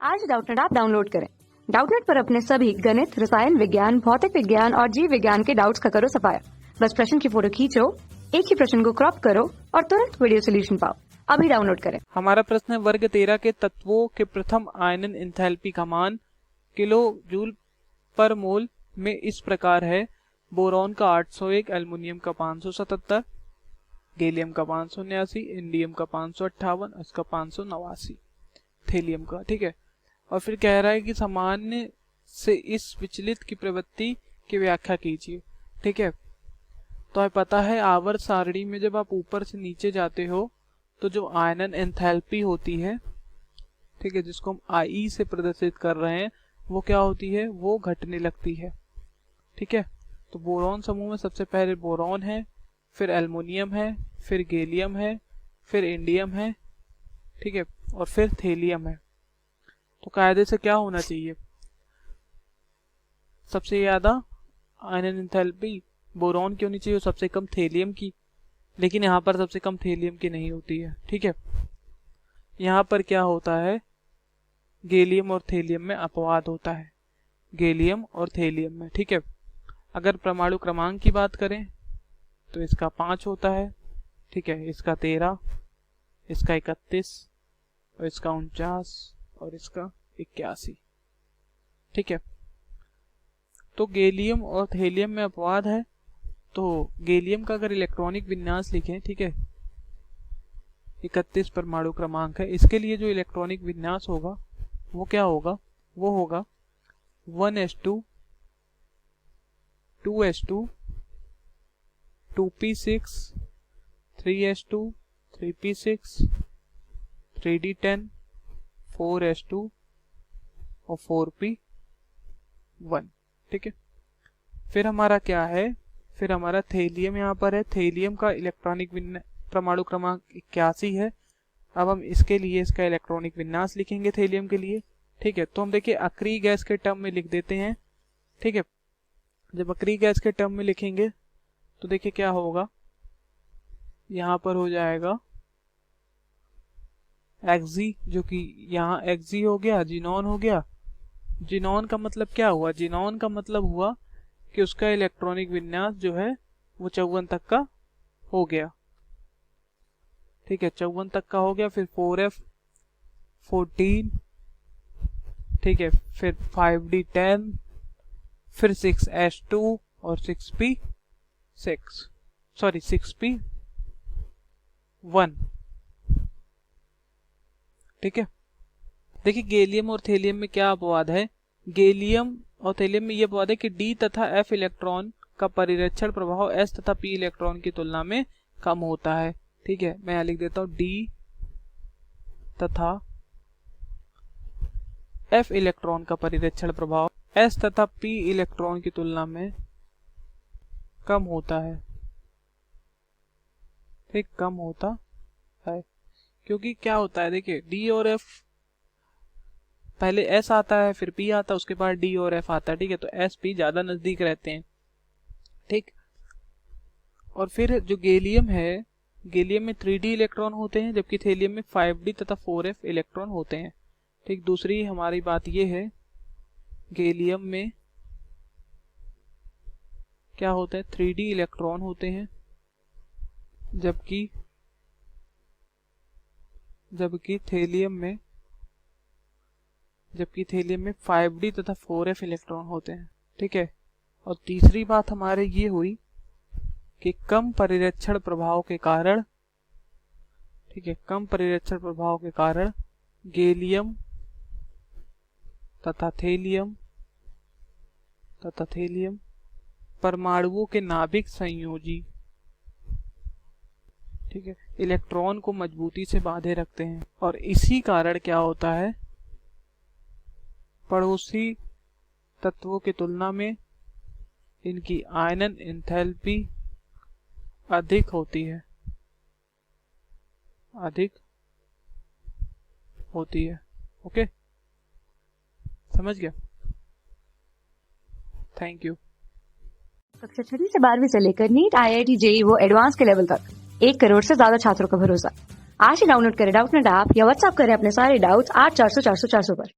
आज Doubtnut app download करें। Doubtnut पर अपने सभी गणित, रसायन विज्ञान, भौतिक विज्ञान और जीव विज्ञान के डाउट्स का करो सफाया। बस प्रश्न की फोटो खींचो, एक ही प्रश्न को क्रॉप करो और तुरंत वीडियो सोल्यूशन पाओ। अभी डाउनलोड करें। हमारा प्रश्न है वर्ग 13 के तत्वों के प्रथम आयनन एंथैल्पी का मान किलो जूल पर मोल में इस प्रकार है। बोरॉन का 801, एल्युमिनियम का 577, गैलियम का 589, इंडियम का 558, इसका 589, थेलियम का। ठीक है, और फिर कह रहा है कि सामान्य से इस विचलित की प्रवृत्ति की व्याख्या कीजिए। ठीक है, तो हमें पता है आवर्त सारणी में जब आप ऊपर से नीचे जाते हो तो जो आयनन एंथैल्पी होती है, ठीक है, जिसको हम आई से प्रदर्शित कर रहे हैं, वो क्या होती है, वो घटने लगती है। ठीक है, तो बोरॉन समूह में सबसे पहले बोरॉन है, फिर एल्युमिनियम है, फिर गैलियम है, फिर इंडियम है, ठीक है, और फिर थेलियम है। तो कायदे से क्या होना चाहिए, सबसे ज्यादा आयनन एंथैल्पी बोरॉन की होनी चाहिए और सबसे कम थेलियम की, लेकिन यहाँ पर सबसे कम थेलियम की नहीं होती है। ठीक है, यहाँ पर क्या होता है, गैलियम और थेलियम में अपवाद होता है, गैलियम और थेलियम में। ठीक है, अगर परमाणु क्रमांक की बात करें तो इसका 5 होता है, ठीक है, इसका 13, इसका 31 और इसका 49 और इसका 81। ठीक है, तो गैलियम और थेलियम में अपवाद है। तो गैलियम का अगर इलेक्ट्रॉनिक विन्यास लिखें, ठीक है, 31 परमाणु क्रमांक है, इसके लिए जो इलेक्ट्रॉनिक विन्यास होगा वो क्या होगा, वो होगा 1s2 2s2 2p6 3s2 3p6 3d10 4s2 और 4p1। ठीक है, फिर हमारा क्या है, फिर हमारा थेलियम यहाँ पर है। थेलियम का इलेक्ट्रॉनिक परमाणु क्रमांक 81 है। अब हम इसके लिए इसका इलेक्ट्रॉनिक विन्यास लिखेंगे थेलियम के लिए। ठीक है, तो हम देखिए अक्रिय गैस के टर्म में लिख देते हैं। ठीक है, जब अक्रिय गैस के टर्म में लिखेंगे तो देखिए क्या होगा, यहाँ पर हो जाएगा एक्सी, जो कि यहाँ एक्सी हो गया, जिनॉन हो गया। जिनॉन का मतलब क्या हुआ, जिनॉन का मतलब हुआ कि उसका इलेक्ट्रॉनिक विन्यास जो है वो 54 तक का हो गया। ठीक है, 54 तक का हो गया। फिर 4f 14, ठीक है, फिर 5d10, फिर 6s2 और 6p1। ठीक है, देखिए गैलियम और थेलियम में क्या अपवाद है, गैलियम और थेलियम में यह अपवाद है कि d तथा f इलेक्ट्रॉन का परिरक्षण प्रभाव s तथा p इलेक्ट्रॉन की तुलना में कम होता है। ठीक है, मैं यहाँ लिख देता हूँ, d तथा f इलेक्ट्रॉन का परिरक्षण प्रभाव s तथा p इलेक्ट्रॉन की तुलना में कम होता है। ठीक, कम होता है, क्योंकि क्या होता है, देखिए d और f, पहले s आता है, फिर p आता है, उसके बाद d और f आता है। ठीक है, तो s p ज्यादा नजदीक रहते हैं। ठीक, और फिर जो गैलियम है, गैलियम में 3d इलेक्ट्रॉन होते हैं, जबकि थेलियम में 5d तथा 4f इलेक्ट्रॉन होते हैं। ठीक, दूसरी हमारी बात ये है, गैलियम में क्या होता है, 3d इलेक्ट्रॉन होते हैं, जबकि थेलियम में 5d तथा 4f इलेक्ट्रॉन होते हैं। ठीक है, और तीसरी बात हमारे ये हुई कि कम परिरक्षण प्रभाव के कारण, ठीक है, कम परिरक्षण प्रभाव के कारण गैलियम तथा थेलियम परमाणुओं के नाभिक संयोजी, ठीक है, इलेक्ट्रॉन को मजबूती से बांधे रखते हैं, और इसी कारण क्या होता है, पड़ोसी तत्वों की तुलना में इनकी आयनन एंथैल्पी अधिक होती है, ओके, समझ गया, थैंक यू। कक्षा 6 से 12वीं से लेकर नीट, IIT, JEE वो एडवांस के लेवल तक 1 करोड़ से ज्यादा छात्रों का भरोसा। आज ही डाउनलोड करें डाउटनेट ऐप या व्हाट्सएप करें अपने सारे डाउट्स 8400 400 400 पर।